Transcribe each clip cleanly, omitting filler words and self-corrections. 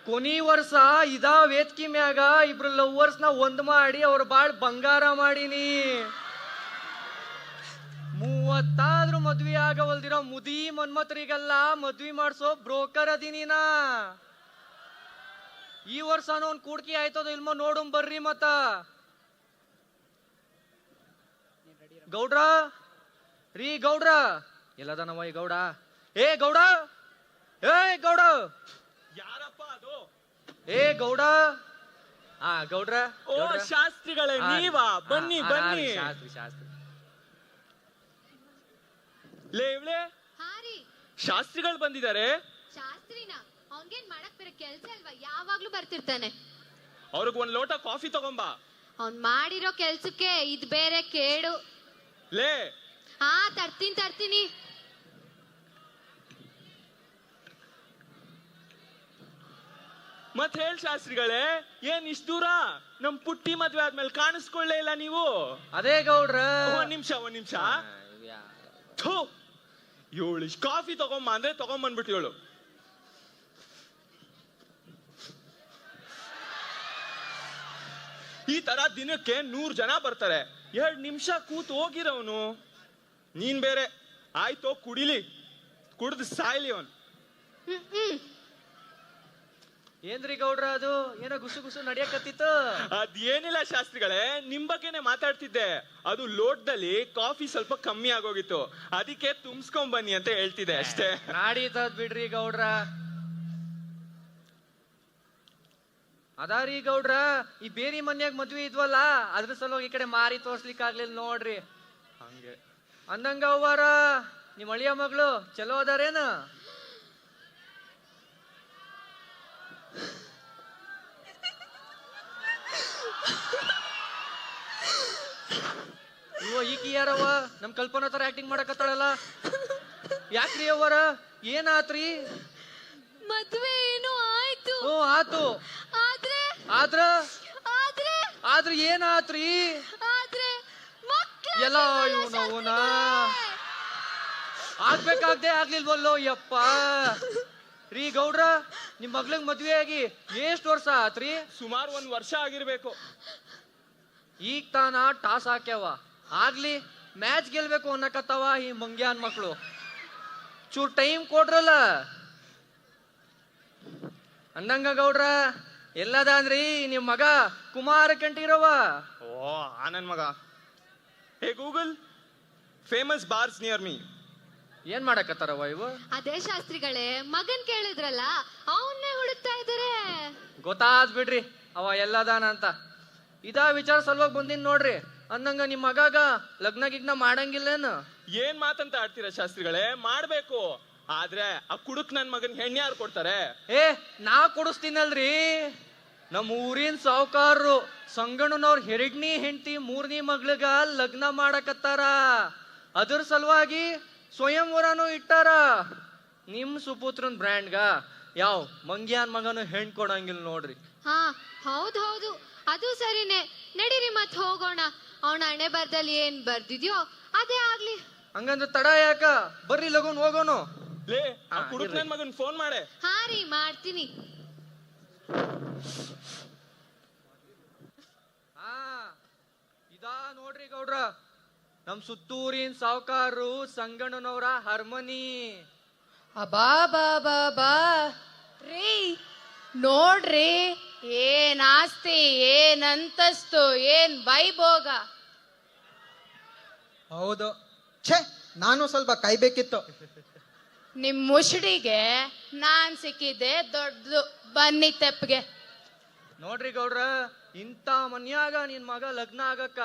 ಕೊನಿ ವರ್ಷ ಇದಾ ವೇದ್ಕಿ ಮ್ಯಾಗ ಇಬ್ರು ಲವ್ವರ್ಸ್ ನ ಒಂದ್ ಮಾಡಿ ಅವ್ರ ಬಾಳ್ ಬಂಗಾರ ಮಾಡೀನಿ. 30 ಮದ್ವಿ ಆಗವಲ್ದಿರೋ ಮುದಿ ಮನ್ಮತ್ರಿಗೆಲ್ಲ ಮದ್ವಿ ಮಾಡ್ಸೋ ಬ್ರೋಕರ್ ಅದೀನಿನ. ಈ ವರ್ಷನೂ ಒಂದ್ ಕೂಡ್ಕಿ ಆಯ್ತದ ಇಲ್ಮೋ ನೋಡು ಬರ್ರಿ ಮತ್ತ. ಗೌಡ್ರ ರೀ ಗೌಡ್ರ ಎಲ್ಲದನವ ಈ ಗೌಡ? ಏ ಗೌಡ, ಏ ಗೌಡ, ಯಾರಪ್ಪ ಅದು? ಏ ಗೌಡ. ಗೌಡ್ರ. ಓ ಶಾಸ್ತ್ರಿಗಳೇ ನೀವಾ? ಬನ್ನಿ ಬನ್ನಿ. ಶಾಸ್ತ್ರಿ ಶಾಸ್ತ್ರಿ. ಲೇವ್ಲೆ ಶಾಸ್ತ್ರಿಗಳು ಬಂದಿದ್ದಾರೆ. ಶಾಸ್ತ್ರಿನ ಅವ್ನ್ಗೇನ್ ಮಾಡಕ್ ಬೇರೆ ಕೆಲ್ಸ ಅಲ್ವಾ? ಯಾವಾಗ್ಲೂ ಬರ್ತಿರ್ತಾನೆ. ಅವ್ರಿಗೆ ಒಂದ್ ಲೋಟ ಕಾಫಿ ತಗೊಂಬಾ. ಅವ್ನ್ ಮಾಡಿರೋ ಕೆಲ್ಸಕ್ಕೆ ಇದ್ ಬೇರೆ ಕೇಡು. ಲೇ ತರ್ತೀನಿ. ಮತ್ ಹೇಳ್ ಶಾಸ್ತ್ರಿಗಳೇ, ಏನ್ ಇಷ್ಟ ದೂರ? ನಮ್ ಪುಟ್ಟಿ ಮದ್ವೆ ಆದ್ಮೇಲೆ ಕಾಣಿಸ್ಕೊಳ್ಳೇ ಇಲ್ಲ ನೀವು. ಅದೇ ಗೌಡ್ರ. ಒಂದ್ ನಿಮಿಷ. ಇವಳು ಕಾಫಿ ತಗೊಂಬ ಅಂದ್ರೆ ತಗೊಂಬಂದ್ಬಿಟ್ಟು ಇವಳು. ಈ ತರ ದಿನಕ್ಕೆ 100 ಜನ ಬರ್ತಾರೆ. 2 ನಿಮಿಷ ಕೂತ್ ಹೋಗಿರವನು. ನೀನ್ ಬೇರೆ ಆಯ್ತೋ ಕುಡಿಲಿ, ಕುಡ್ದು ಸಾಯ್ಲಿ ಅವನ್. ಏನ್ರಿ ಗೌಡ್ರ ಅದು ಏನೋ ಗುಸು ಗುಸು ನಡಿಯಕತ್ತಿತ್ತು? ಅದೇನಿಲ್ಲ ಶಾಸ್ತ್ರಿಗಳೇ, ನಿಮ್ ಬಗ್ಗೆನೆ ಮಾತಾಡ್ತಿದ್ದೆ. ಅದು ಲೋಟದಲ್ಲಿ ಕಾಫಿ ಸ್ವಲ್ಪ ಕಮ್ಮಿ ಆಗೋಗಿತ್ತು, ಅದಕ್ಕೆ ತುಂಬಿಸ್ಕೊಂಡ್ ಬನ್ನಿ ಅಂತ ಹೇಳ್ತಿದ್ದೆ ಅಷ್ಟೇ. ನಾಡಿತದ್ ಬಿಡ್ರಿ ಗೌಡ್ರ. ಅದಾರಿ ಗೌಡ್ರ, ಈ ಬೇರೆ ಮನ್ಯಾಗ ಮದ್ವೆ ಇದ್ವಲ್ಲ, ಅದ್ರ ಸಲುವಾಗಿ ಈ ಕಡೆ ಮಾರಿ ತೋರ್ಸ್ಲಿಕ್ ಆಗ್ಲಿಲ್ಲ ನೋಡ್ರಿ. ಹಂಗೆ ಅಂದಂಗ ಅವ್ವಾರ ನಿಮ್ ಅಳಿಯ ಮಗಳು ಚಲೋ ಅದಾರೇನ? ಈಕಿ ಯಾರವ್ವ? ನಮ್ ಕಲ್ಪನಾ ತರ ಆಕ್ಟಿಂಗ್ ಮಾಡಕತ್ತಾಳಲ್ಲ, ಯಾಕ್ರಿ ಅವ್ವರ? ಏನಾತ್ರಿ? ಮದ್ವೆ ಏನೋ ಆಯ್ತು. ಓ ಆತು. ಆದ್ರೆ ಏನಾತ್ರಿ? ಎಲ್ಲ ಇವನವನ ಆಗ್ಬೇಕಾಗ್ದೆ ಆಗ್ಲಿಲ್ವಲ್ಲೋ ಯಪ್ಪ. ರೀ ಗೌಡ್ರ, ನಿಮ್ ಮಗ್ಳಂಗ್ ಮದ್ವೆ ಆಗಿ ಎಷ್ಟ್ ವರ್ಷ ಆತ್ರಿ? ಸುಮಾರು 1 ವರ್ಷ ಆಗಿರ್ಬೇಕು. ಈಗ ತಾನ ಟಾಸ್ ಹಾಕ್ಯಾವ, ಆಗ್ಲಿ ಮ್ಯಾಚ್ ಗೆಲ್ಬೇಕು ಅನ್ನಕತ್ತಾವ ಈ ಮಂಗ್ಯಾನ್ ಮಕ್ಳು. ಚೂರ್ ಟೈಮ್ ಕೊಡ್ರಲ್ಲ. ಅಂದಂಗ ಗೌಡ್ರ, ಎಲ್ಲದ ಅಂದ್ರಿ ನಿಮ್ ಮಗ ಕುಮಾರ ಕಂಠೀರವ? ಓ ನನ್ ಮಗ. Hey Google, famous bars near me. ಏನ್ ಮಾಡಕತ್ತಾರವ ಇವು? ಅದೇ ಶಾಸ್ತ್ರಿಗಳೇ, ಮಗನ್ ಕೇಳಿದ್ರಲ್ಲ, ಅವನ್ನೇ ಹುಡುಕ್ತಾ ಇದಾರೆ. ಗೊತ್ತಾದ್ ಬಿಡ್ರಿ ಅವ ಎಲ್ಲದಾನ ಅಂತ. ಇದಾ ವಿಚಾರ ಸಲುವಾಗಿ ಬಂದಿನ್ ನೋಡ್ರಿ. ಅಂದಂಗ ನಿಮ್ ಮಗಾಗ ಲಗ್ನ ಗಿಗ್ನ ಮಾಡಂಗಿಲ್ಲೇನು? ಏನ್ ಮಾತಂತ ಆಡ್ತೀರಾ ಶಾಸ್ತ್ರಿಗಳೇ? ಮಾಡ್ಬೇಕು, ಆದ್ರೆ ಆ ಕುಡುಕ್ ನನ್ ಮಗನ್ ಹೆಣ್ಣು ಯಾರು ಕೊಡ್ತಾರೆ? ನಾ ಕೊಡಿಸ್ತೀನಲ್ರಿ. ನಮ್ಮ ಊರಿನ ಸಾವುಕಾರರು ಸಂಗಣ್ಣನವ್ರ 2ನೇ ಹೆಂಡತಿ 3ನೇ ಮಗ್ಳಿಗ ಲಗ್ನ ಮಾಡಕತ್ತಾರ. ಅದ್ರ ಸಲುವಾಗಿ ಸ್ವಯಂವರನು ಇಟ್ಟಾರ. ನಿಮ್ ಸುಪುತ್ರನ್ ಬ್ರ್ಯಾಂಡ್ಗ ಯಾವ ಮಂಗ್ಯಾನ್ ಮಗನು ಹೆಣ್ ಕೊಡಂಗಿಲ್ಲ ನೋಡ್ರಿ. ಹೌದು, ಅದು ಸರಿನೇ. ನಡೀರಿ ಮತ್ ಹೋಗೋಣ. ಅವನ ಹಣೆ ಬರ್ದಲ್ಲಿ ಏನ್ ಬರ್ದಿದ್ಯೋ ಅದೇ ಆಗ್ಲಿ. ಹಂಗಂದ್ರೆ ತಡ ಯಾಕ? ಬರ್ರಿ ಲಗೋನ್ ಹೋಗೋನು. ಲೇ, ಆ ಕುಡುಕ್ ನನ್ ಮಗನ್ ಫೋನ್ ಮಾಡೆ. ಮಾಡ್ತೀನಿ. ಇದಾ ನೋಡ್ರಿ ಗೌಡ್ರ, ನಮ್ ಸುತ್ತೂರಿನ ಸಾವುಕಾರರು ಸಂಗಣ್ಣನವರ ಹರ್ಮನಿ. ಅಬಾ ರೀ ನೋಡ್ರಿ, ಏನ್ ಆಸ್ತಿ, ಏನ್ ಅಂತಸ್ತು, ಏನ್ ವೈಭೋಗ. ಹೌದು, ಛೇ ನಾನು ಸ್ವಲ್ಪ ಕಾಯ್ಬೇಕಿತ್ತು. ನಿಮ್ ಮುಷಡಿಗೆ ನಾನ್ ಸಿಕ್ಕಿದ್ದೆ ದೊಡ್ಡದು. ಬನ್ನಿ ತೆಪ್ಪಗೆ. ನೋಡ್ರಿ ಗೌಡ್ರ, ಇಂಥ ಮನ್ಯಾಗ ನಿನ್ ಮಗ ಲಗ್ನ ಆಗಕ್ಕ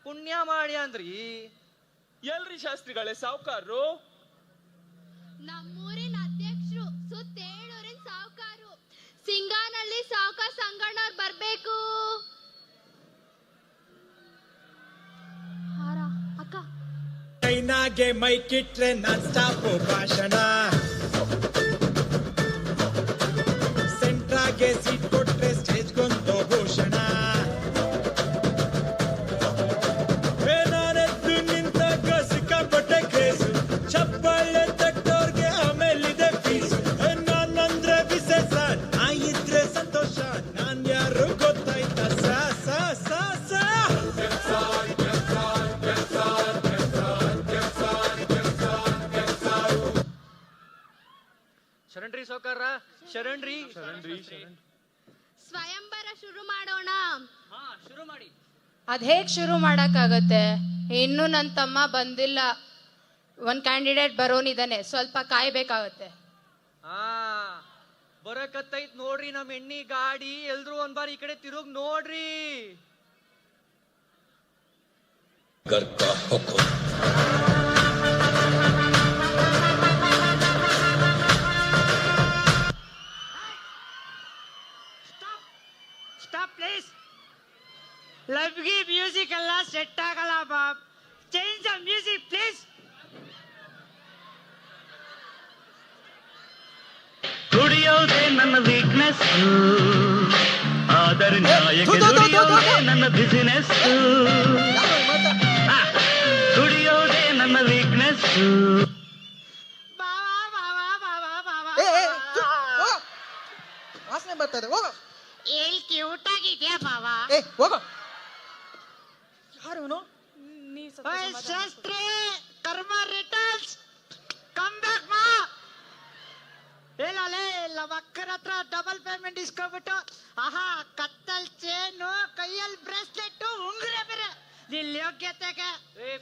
ಪುಣ್ಯ ಮಾಡಿ ಅಂದ್ರಿ. ಎಲ್ರಿ ಶಾಸ್ತ್ರಿಗಳೇ ಸಾವುಕಾರರು? ನಮ್ಮೂರಿನ ಅಧ್ಯಕ್ಷರು, ಸುತ್ತೇಳೂರಿನ ಸಾವುಕಾರು, ಸಿಂಗಾನಹಳ್ಳಿ ಸಾವುಕಾರ ಸಂಗಣ್ಣವ್ರು ಬರ್ಬೇಕು. ಅಕ್ಕ ಚೈನಾಗೆ ಮೈಕಿಟ್ರೆ ನಾನ್ ಸ್ಟಾಪ್ ಭಾಷಣ, ಸೆಂಟ್ರಾಗೆ ಸೀಟ್ ಕೊಟ್ರೆ ಸ್ಟೇಜ್ಗೊಂದು ಭೂಷಣ. ನಾನೆದ್ದು ನಿಂತಾಗ ಸಿಕ್ಕಾಪಟ್ಟೆ ಕೇಸು, ಚಪ್ಪಾಳೆ ತಟ್ಟೋರ್ಗೆ ಆಮೇಲಿದೆ ಫೀಸು. ನಾನಂದ್ರೆ ವಿಶೇಷ, ನಾ ಇದ್ರೆ ನಮಸ್ಕಾರ. ಶರಣ್ರಿ. ಸ್ವಯಂವರ ಶುರು ಮಾಡೋಣ. ಹಾ, ಶುರು ಮಾಡಿ. ಅದ್ ಹೇಗ್ ಶುರು ಮಾಡಕ್ಕಾಗತ್ತೆ? ಇನ್ನು ನನ್ನ ತಮ್ಮ ಬಂದಿಲ್ಲ. ಒಂದ್ ಕ್ಯಾಂಡಿಡೇಟ್ ಬರೋನಿದಾನೆ, ಸ್ವಲ್ಪ ಕಾಯ್ಬೇಕಾಗತ್ತೆ. ಹಾ, ಬರಕತ್ತೈತ್ ನೋಡ್ರಿ ನಮ್ ಎಣ್ಣಿ ಗಾಡಿ. ಎಲ್ರು ಒಂದ್ ಬಾರಿ ಈ ಕಡೆ ತಿರುಗ್ ನೋಡ್ರಿ. Stop please. ಲವ್ಗೆ ಮ್ಯೂಸಿಕ್ ಎಲ್ಲ ಸೆಟ್ ಆಗಲ್ಲ ಬಾಬ್. Change the music please. ದುಡಿಯೋದೇ ನನ್ನ ವೀಕ್ನೆಸ್, ಆದರೆ ನ್ಯಾಯಕ್ಕೆ ದುಡಿಯೋದೇ ನನ್ನ ಬಿಸಿನೆಸ್. ದುಡಿಯೋದೇ ನನ್ನ ವೀಕ್ನೆಸ್. ವಾಸನೆ ಬರ್ತದೆ, ಹೋಗೋ. ಎಲ್ಲಿ ಕ್ಯೂಟ್ ಆಗಿದ್ಯಾ ಬಾವಾ. ಹೋಗೋ. ಯಾರು ಇವನು? ಶಾಸ್ತ್ರಿ ಕರ್ಮ ರಿಟರ್ನ್ಸ್ ಕಮ್ ಬ್ಯಾಕ್ ಮಾ. ಹೇಳಲೇ ನಮ್ಮ ಅಕ್ಕನ ಹತ್ರ ಡಬಲ್ ಪೇಮೆಂಟ್ ಇಸ್ಕೊಬಿಟ್ಟು, ಆಹಾ ಕತ್ತಲ್ ಚೇನು, ಕೈಯಲ್ಲಿ ಬ್ರೇಸ್ಲೆಟ್, ಉಂಗುರ ಬೇರೆ. ನಿಲ್ ಯೋಗ್ಯತೆಗೆ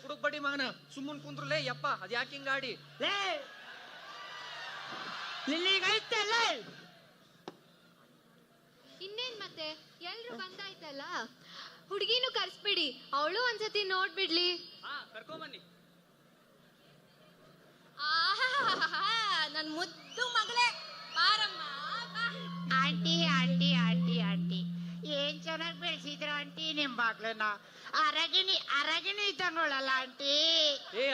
ಕುಡುಕ್ ಬಡಿ ಮಗನ ಸುಮ್ಮನ್ ಕುಂದ್ರಲೇ ಯಪ್ಪ. ಅದ್ ಯಾಕೆ ಹಿಂಗ್ ಗಾಡಿ? ಲೇ ನಿಲ್ಲಿಗೈತೆ ಲೇ. ಇನ್ನೇನ್ ಮತ್ತೆ ಎಲ್ರು ಬಂದಾಯ್ತಲ್ಲ, ಹುಡುಗಿನೂ ಕರ್ಸ್ಬಿಡಿ, ಅವಳು ಒಂದ್ಸತಿ ನೋಡ್ಬಿಡ್ಲಿ. ಹಾ, ಕರ್ಕೊಂಬನ್ನಿ. ನನ್ ಮುದ್ದು ಮಗಳೇ ಬಾರಮ್ಮ. ಆಂಟಿ ಆಂಟಿ ಆಂಟಿ ಆಂಟಿ ಏನ್ ಚೆನ್ನಾಗಿ ಬೆಳೆಸಿದ್ರ ಆಂಟಿ ನಿಮ್ ಬಾಗ್ಲನ್ನ. ಅರಗಿಣಿ ಇದ್ದಂಗೊಳಲ್ಲ ಆಂಟಿ.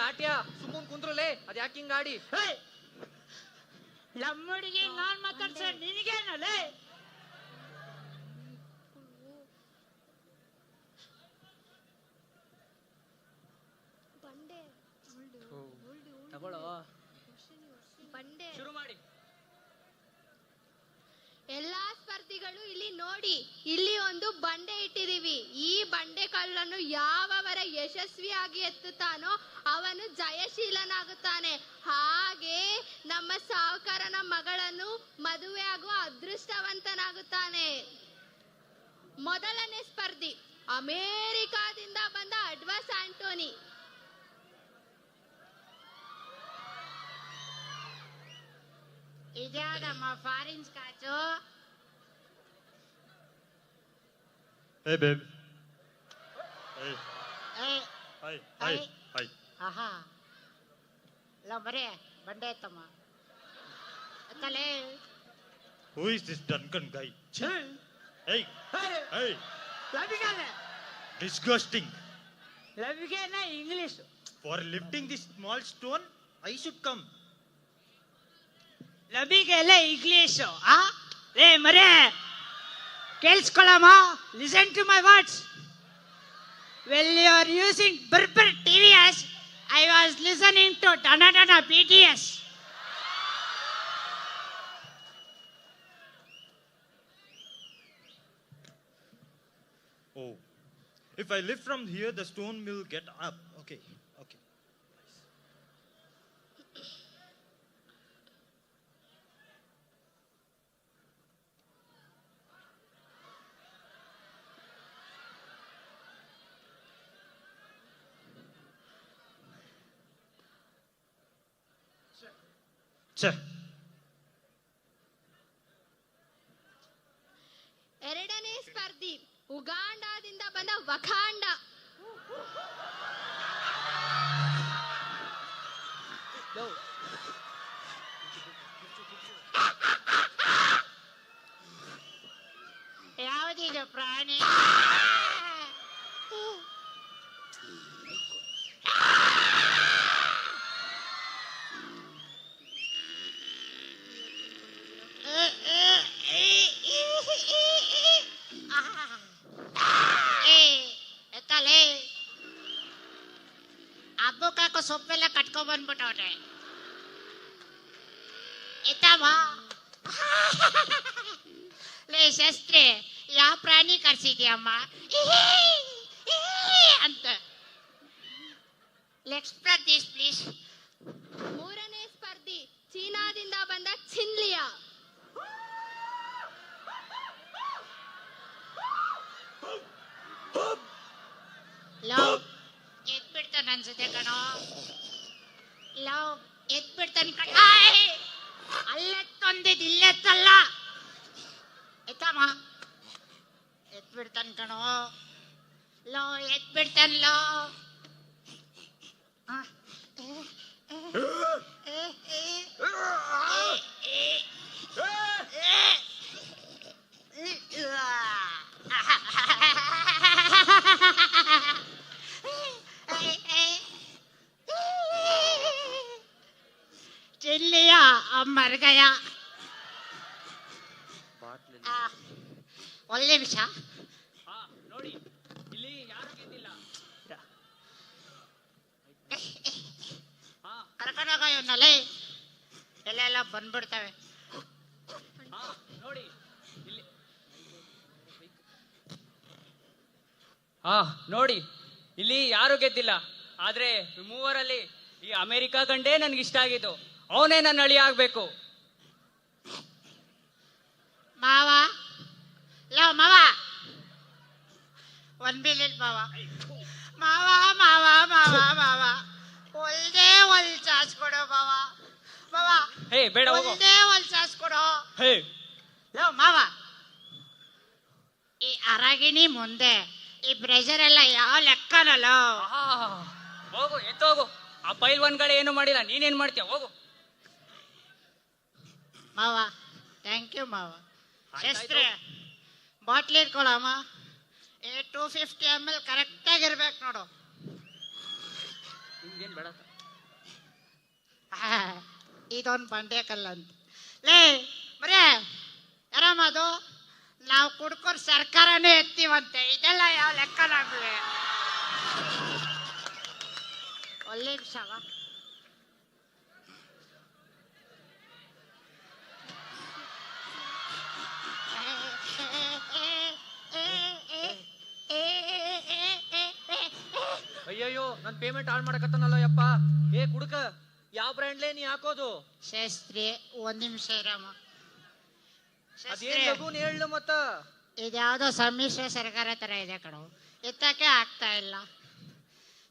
ಆಟ್ಯ ಸುಮ್ಮನ್ ಕುಂದ್ರಲೇ. ಅದ್ ಯಾಕೆ ಹಿಂಗ್ ಗಾಡಿ? ನಮ್ಮುಡಿಗೆ ನಾನ್ ಮಾತಾಡ್ಸ ನಿನಗೇನಲ್ಲೇ. ತಗೊಳ್ಳೋ. ಬಂಡೆ. ಶುರು ಮಾಡಿ. ಎಲ್ಲಾ ಸ್ಪರ್ಧಿಗಳು ಇಲ್ಲಿ ನೋಡಿ, ಇಲ್ಲಿ ಒಂದು ಬಂಡೆ ಇಟ್ಟಿದೀವಿ. ಈ ಬಂಡೆ ಕಲ್ಲನ್ನು ಯಾವವರ ಯಶಸ್ವಿಯಾಗಿ ಎತ್ತುತ್ತಾನೋ ಅವನು ಜಯಶೀಲನಾಗುತ್ತಾನೆ. ಹಾಗೆ ನಮ್ಮ ಸಾಹುಕಾರನ ಮಗಳನ್ನು ಮದುವೆ ಆಗುವ ಅದೃಷ್ಟವಂತನಾಗುತ್ತಾನೆ. ಮೊದಲನೇ ಸ್ಪರ್ಧಿ ಅಮೇರಿಕಾದಿಂದ ಬಂದ ಅಡ್ವಾಸ್ ಆಂಟೋನಿ. ಇದ್ಯಾವ್ದಮ್ಮ ಫಾರಿನ್ ಸ್ಕಾಚು? Hey babe. ಏ Hi. Hi. Hi. ಆಹಾ ಇಲ್ಲ ಬರೇ ಬಂಡೆ ಎತ್ತಮ್ಮ ಎತ್ತಲೇ. Who is this Duncan guy? Hey. Hey. ಲವಿಗಾನೆ Disgusting. ಲವಿಗೇನ English. For lifting this small stone, I should come. ಲವಿಗೆಲ್ಲ ಇಂಗ್ಲಿಷು. ಲೇ ಮರೇ ಕೇಳಿಸ್ಕೊಳ್ಳಮ್ಮ. Listen to my words. Well you are using barber TVS, I was listening to Dana BTS. Oh. If I lift from here, the stone will get up. Okay. Okay. ಎರಡನೇ ಸ್ಪರ್ಧಿ ಉಗಾಂಡಾದಿಂದ ಬಂದ ವಖಾಂಡ. ಯಾವ್ದಿದು ಪ್ರಾಣಿ? ಎತ್ತಲೇ ಹಬ್ಬಕ್ಕಾಕೋ ಸೊಪ್ಪೆಲ್ಲ ಕಟ್ಕೊಂಡ್ ಬಂದ್ಬಿಟ್ಟವ್ರೆ. ಎತ್ತಮ್ಮ. ಲೇ ಶಸ್ತ್ರಿ ಯಾವ ಪ್ರಾಣಿ ಕರ್ಸಿದ್ಯಮ್ಮ ಅಂತ. Express this please. ಮೂರನೇ ಸ್ಪರ್ಧಿ ಚೀನಾದಿಂದ ಬಂದ ಚಿನ್ಲಿಯಾ. ಅನ್ಸುತ್ತೆ ಕಣೋ. ಲವ್ ಎತ್ಬಿಡ್ತಾನೆ ಅಲ್ಲೆತ್ತೊಂದಿದ್ ಇಲ್ಲೆತ್ತಲ್ಲ. ಎತ್ತಮ್ಮ ಎತ್ಬಿಡ್ತಾನೆ ಕಣೋ. ಲೋ ಎತ್ಬಿಡ್ತಾನಲ್ಲೋ. चिल्लिया अब मर गया. ಒಳ್ಳೆ ವಿಷಯ. ನೋಡಿ ಇಲ್ಲಿ ಯಾರು ಗೆದ್ದಿಲ್ಲ. ಕರ್ಕೊಂಡೋಗ ಇವನ್ನಲ್ಲಿ ಎಲ್ಲ ಬಂದ್ಬಿಡ್ತವೆ. ನೋಡಿ ಇಲ್ಲಿ ನೋಡಿ ಇಲ್ಲಿ ಯಾರು ಗೆದ್ದಿಲ್ಲ. ಆದ್ರೆ ಮೂವರಲ್ಲಿ ಈ ಅಮೆರಿಕಾ ಗಂಡೇ ನನ್ಗೆ ಇಷ್ಟ ಆಗಿದ್ದು. ಅವನೇ ನನ್ನ ಅಳಿ ಆಗ್ಬೇಕು. ಮಾವ ಲೋ ಮಾವ ಒಂದ್ ಬಿಲ್ಲಿಲ್ ಮಾವ ಮಾವ ಮಾವ ಮಾವ ಮಾವ ಒಲ್ದೇ ಒಲ್ ಚಾರ್ಜ್ ಕೊಡೋ ಮಾವ. ಮಾವ ಹೇ ಬೇಡ ಹೋಗೋ. ಒಲ್ದೇ ಒಲ್ ಚಾರ್ಜ್ ಕೊಡೋ. ಹೇ ಲೋ ಮಾವ ಈ ಅರಗಿಣಿ ಮುಂದೆ ಈ ಪ್ರೆಷರ್ ಎಲ್ಲ ಯಾವ ಲೆಕ್ಕನಲ್ಲ. ಹೋಗು ಎತ್ತೋಗು. ಆ ಪೈಲ್ವಾನ್ಗಳೇ ಏನು ಮಾಡಿಲ್ಲ, ನೀನೇನ್ ಮಾಡ್ತೀಯ ಹೋಗು. ಮಾವ ಥ್ಯಾಂಕ್ ಯು ಮಾವ. ಶಸ್ತ್ರೆ ಬಾಟ್ಲಿ ಇಟ್ಕೊಳಮ್ಮ. 250 ml ಕರೆಕ್ಟಾಗಿ ಇರ್ಬೇಕು ನೋಡು. ನಿಮ್ಗೇನ್ ಬೇಡ. ಇದೊಂದು ಬಂಡೆ ಕಲ್ಲಂತ ಲೇ ಬರೇ ಆರಾಮದು. ನಾವು ಕುಡ್ಕೋರ್ ಸರ್ಕಾರನೇ ಎತ್ತೀವಂತೆ. ಇದೆಲ್ಲ ಯಾವ ಲೆಕ್ಕನಾಗ್ಲಿ. ಒಳ್ಳೆ ವಿಷಯ. ಅಯ್ಯಯ್ಯೋ ನನ್ ಪೇಮೆಂಟ್ ಹಾಳು ಮಾಡಕತ್ತಾನಲ್ಲ ಯಪ್ಪ. ಏ ಕುಡ್ಕ ಯಾವ ಬ್ರ್ಯಾಂಡ್ಲೇ ನೀ ಹಾಕೋದು? ಶಾಸ್ತ್ರಿ ಒಂದ್ ನಿಮಿಷ ಇರಮ್ಮ. ಅದೇನ್ ಲಗೂನ್ ಹೇಳು ಮತ್ತ. ಇದ್ಯಾವುದೋ ಸಮ್ಮಿಶ್ರ ಸರ್ಕಾರ ತರ ಇದೆ ಕಣೋ, ಎತ್ತಕ್ಕೆ ಆಗ್ತಾ ಇಲ್ಲ.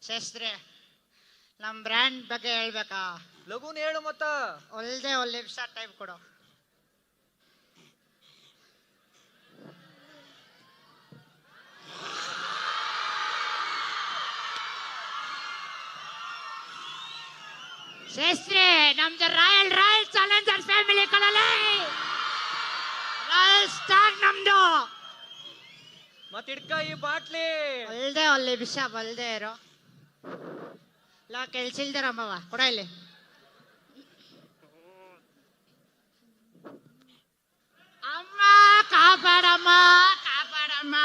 ಶಾಸ್ತ್ರಿ ನಮ್ ಬ್ರ್ಯಾಂಡ್ ಬಗ್ಗೆ ಹೇಳ್ಬೇಕಾ? ಲಗೂನ್ ಹೇಳು ಮತ್ತ. ಒಳ್ಳೆ ಒಳ್ಳೆ ನಿಮಿಷ ಟೈಮ್ ಕೊಡು. ಶಾಸ್ತ್ರಿ ನಮ್ದು ರಾಯಲ್ ಚಾಲೆಂಜರ್ ಫ್ಯಾಮಿಲಿ ಕಳಲೆ ರಾಯಲ್ ಸ್ಟಾರ್ ನಮ್ದು. ಮತ್ ಇಡ್ಕ ಈ ಬಾಟ್ಲಿ. ಒಳ್ಳೆ ಒಳ್ಳೆ ವಿಷಯ ಬಲ್ದೆ ಇರೋ. ಲಾ ಕೆಲ್ಸಿಲ್ದಿರಮ್ಮವ ಕೊಡ ಇಲ್ಲಿ. ಅಮ್ಮ ಕಾಪಾಡಮ್ಮ ಕಾಪಾಡಮ್ಮ.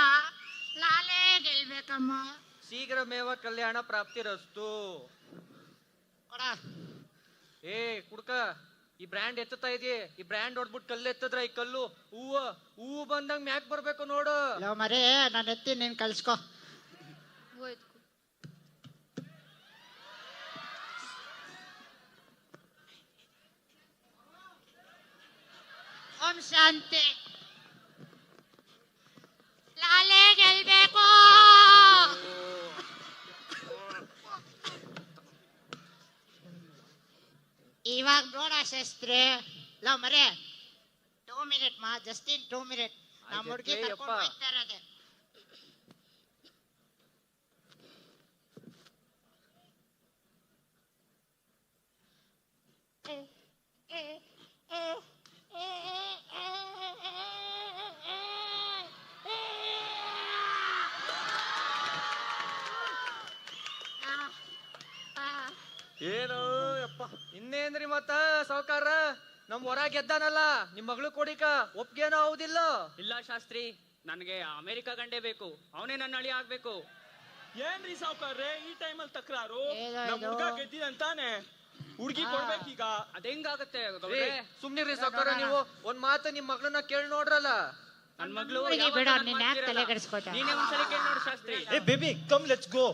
ಲಾಲೆ ಗೆಲ್ಬೇಕಮ್ಮ. ಶೀಘ್ರಮೇವ ಕಲ್ಯಾಣ ಪ್ರಾಪ್ತಿರಸ್ತು. ಕೊಡ. ಏ ಕುಡ್ಕ ಈ ಬ್ರ್ಯಾಂಡ್ ಎತ್ತುತ್ತಾ ಇದೀ. ಈ ಬ್ರ್ಯಾಂಡ್ ಹೊಡ್ಬಿಟ್ಟು ಕಲ್ಲು ಎತ್ತದ್ರ ಈ ಕಲ್ಲು ಹೂವು ಬಂದಂಗ್ ಮ್ಯಾಕ್ ಬರ್ಬೇಕು ನೋಡು. ಲೋ ಮರೇ ನಾನು ಎತ್ತಿ ನೀನ್ ಕಳ್ಸ್ಕೊ. ಓಂ ಶಾಂತಿ. ಲಾಲೆ ಗೆಲ್ಬೇಕು. ಇವಾಗ ನೋಡ ಶಾಸ್ತ್ರಿ. ಲೋ ಮರೇ 2 minutes ಮಾ, ಜಸ್ಟ್ ಇನ್ 2 minutes. ನಮ್ಮ ಹುಡುಗಿ ಕರ್ಕೊಂಡು ಹೋಗ್ತಾ ಇರೋದೆ. ಏನು ಯಪ್ಪ ಇನ್ನೇನ್ರಿ ಮತ್ತ ಸಾವ್ಕಾರ ನಮ್ ಹೊರ ಗೆದ್ದಾನಲ್ಲ ನಿಮ್ ಮಗಳು ಕೊಡಿಕ ಒಪ್ಗೇನೋ ಹೌದಿಲ್ಲ? ಇಲ್ಲ ಶಾಸ್ತ್ರಿ, ನನಗೆ ಅಮೆರಿಕ ಗಂಡೇ ಬೇಕು. ಅವನೇ ನನ್ನ ಅಳಿ ಆಗ್ಬೇಕು. ಏನ್ರಿ ಸಾವ್ಕಾರ್ರೆ ಈ ಟೈಮಲ್ಲಿ ತಕ್ರಾರು? ಏನೋ ನಮ್ ಇದು? ಹುಡ್ಗ ಗೆದ್ದಿದಂತಾನೆ ಹುಡ್ಗಿ ಕೊಡ್ಬೇಕೀಗ. ಅದೆಂಗಾಗತ್ತೆ ಸುಮ್ನಿರಿ ಸಾವ್ಕಾರ. ನೀವು ಒಂದ್ ಮಾತು ನಿಮ್ ಮಗಳನ್ನ ಕೇಳಿ ನೋಡ್ರಲ್ಲ. ನನ್ ಮಗಳು ಬಿಡ, ನೀನ್ ಯಾಕೆ ತಲೆ ಕೆಡಿಸ್ಕೊತ? ನೀನೇ ಒಂದ್ಸಲ ಕೇಳಿ ನೋಡು Shastri. Hey baby, come let's go.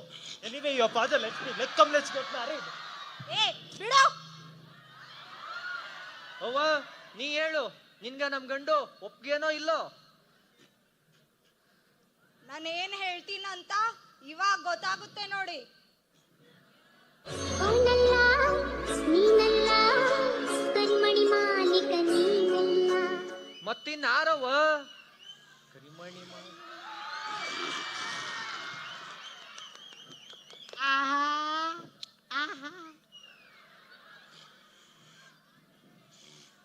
Anyway, your father lets me. Let's get married. ಅವ್ವ ನೀ ಹೇಳು, ನಿನ್ಗ ನಮ್ ಗಂಡು ಒಪ್ಗೇನೋ ಇಲ್ಲೋ? ನಾನು ಏನ್ ಹೇಳ್ತೀನಂತ ಇವಾಗ ಗೊತ್ತಾಗುತ್ತೆ ನೋಡಿ. ಅವನಲ್ಲ ನೀನಲ್ಲ ಕಣ್ಮಣಿ ಮಾಲೀಕ ನೀನಲ್ಲ. ಮತ್ತಿನ್ನಾರವ ಕರಿಮಣಿ ಆಹಾ ಆಹಾ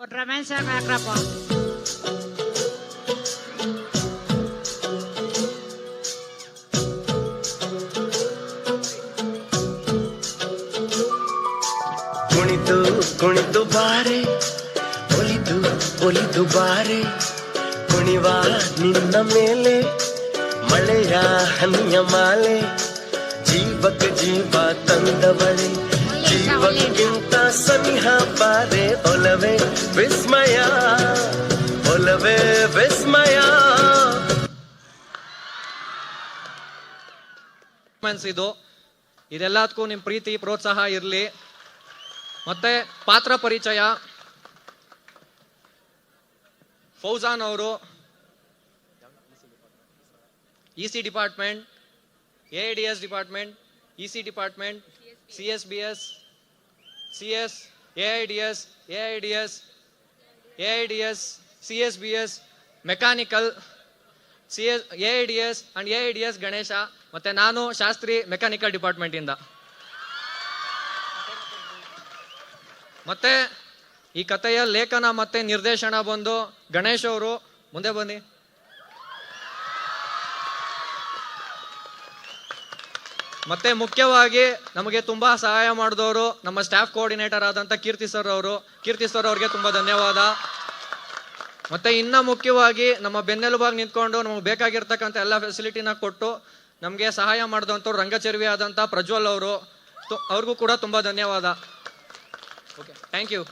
ಒಂದು ರೊಮ್ಯಾನ್ಸ್ ಸಾಂಗ್ ಹಾಕ್ರಪ್ಪ. ಕುಣಿದು ಕುಣಿದು ಬಾರೆ ಒಲಿದು ಒಲಿದು ಬಾರೆ ಕುಣಿವ ನಿನ್ನ ಮೇಲೆ ಮಳೆಯ ಹನಿಯ ಮಾಲೆ ಜೀವಕ್ಕೆ ಜೀವ ತಂದವಳೆ ಜೀವಕ್ಕಿಂತ ಸನಿಹ ಬಾರೆ ಒಲವೇ ವಿಸ್ಮಯ ಒಲವೇ ವಿಸ್ಮಯ. ಇದು ಇದೆಲ್ಲದಕ್ಕೂ ನಿಮ್ಮ ಪ್ರೀತಿ ಪ್ರೋತ್ಸಾಹ ಇರಲಿ. ಮತ್ತೆ ಪಾತ್ರ ಪರಿಚಯ, ಫೌಜಾನ್ ಅವರು EC department, AIDS department, EC department, CSBS, CS, AIDS, CSBS, mechanical, AIDS and AIDS Ganesha, ಮತ್ತೆ ನಾನು ಶಾಸ್ತ್ರಿ ಮೆಕ್ಯಾನಿಕಲ್ ಡಿಪಾರ್ಟ್ಮೆಂಟ್ ಇಂದ. ಮತ್ತೆ ಈ ಕಥೆಯ ಲೇಖನ ಮತ್ತೆ ನಿರ್ದೇಶನ ಬಂದು ಗಣೇಶ್ ಅವರು. ಮುಂದೆ ಬನ್ನಿ. ಮತ್ತೆ ಮುಖ್ಯವಾಗಿ ನಮಗೆ ತುಂಬಾ ಸಹಾಯ ಮಾಡಿದವರು ನಮ್ಮ ಸ್ಟಾಫ್ ಕೋಆರ್ಡಿನೇಟರ್ ಆದಂತ ಕೀರ್ತಿ ಸರ್ ಅವ್ರಿಗೆ ತುಂಬಾ ಧನ್ಯವಾದ. ಮತ್ತೆ ಇನ್ನ ಮುಖ್ಯವಾಗಿ ನಮ್ಮ ಬೆನ್ನೆಲುಬಾಗಿ ನಿಂತ್ಕೊಂಡು ನಮಗೆ ಬೇಕಾಗಿರ್ತಕ್ಕಂಥ ಎಲ್ಲ ಫೆಸಿಲಿಟಿನ ಕೊಟ್ಟು ನಮಗೆ ಸಹಾಯ ಮಾಡಿದಂಥವ್ರು ರಂಗಚರ್ವಿ ಆದಂತ ಪ್ರಜ್ವಲ್ ಅವರು, ಅವ್ರಿಗೂ ಕೂಡ ತುಂಬಾ ಧನ್ಯವಾದ. Okay, thank you.